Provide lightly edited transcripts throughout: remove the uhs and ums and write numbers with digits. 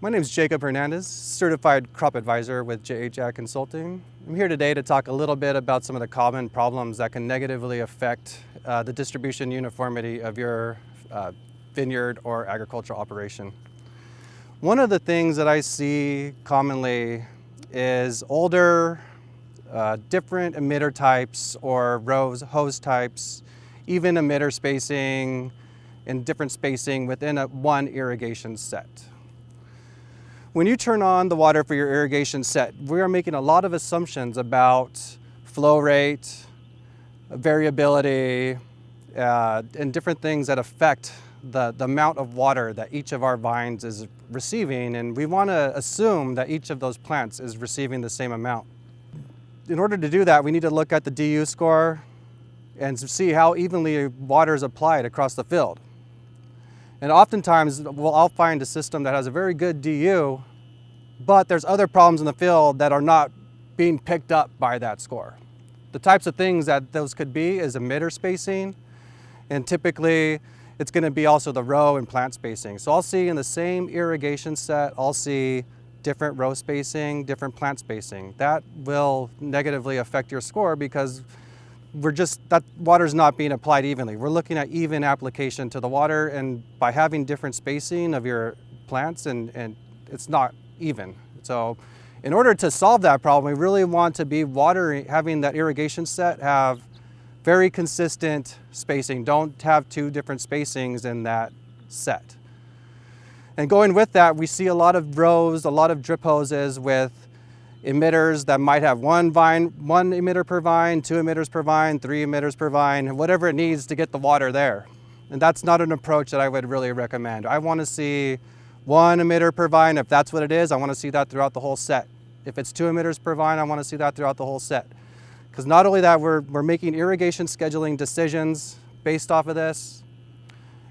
My name is Jacob Hernandez, Certified Crop Advisor with JHI Consulting. I'm here today to talk a little bit about some of the common problems that can negatively affect the distribution uniformity of your vineyard or agricultural operation. One of the things that I see commonly is older, different emitter types or hose types, even emitter spacing and different spacing within one irrigation set. When you turn on the water for your irrigation set, we are making a lot of assumptions about flow rate, variability, and different things that affect the amount of water that each of our vines is receiving, and we want to assume that each of those plants is receiving the same amount. In order to do that, we need to look at the DU score and see how evenly water is applied across the field. And oftentimes, I'll find a system that has a very good DU, but there's other problems in the field that are not being picked up by that score. The types of things that those could be is emitter spacing, and typically it's going to be also the row and plant spacing. So I'll see in the same irrigation set, I'll see different row spacing, different plant spacing. That will negatively affect your score because that water's not being applied evenly. We're looking at even application to the water, and by having different spacing of your plants, and it's not even. So in order to solve that problem, we really want to be having that irrigation set have very consistent spacing. Don't have two different spacings in that set. And going with that, we see a lot of rows, a lot of drip hoses with emitters that might have one emitter per vine, two emitters per vine, three emitters per vine, whatever it needs to get the water there. And that's not an approach that I would really recommend. I want to see one emitter per vine. If that's what it is, I want to see that throughout the whole set. If it's two emitters per vine, I want to see that throughout the whole set. Because not only that, we're making irrigation scheduling decisions based off of this.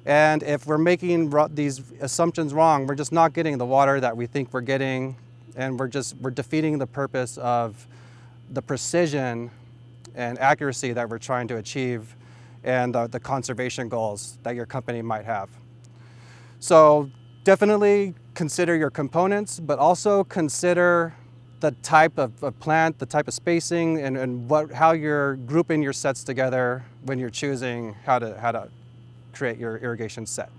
And if we're making these assumptions wrong, we're just not getting the water that we think we're getting, and we're defeating the purpose of the precision and accuracy that we're trying to achieve and the conservation goals that your company might have. So definitely consider your components, but also consider the type of plant, the type of spacing, and how you're grouping your sets together when you're choosing how to create your irrigation set.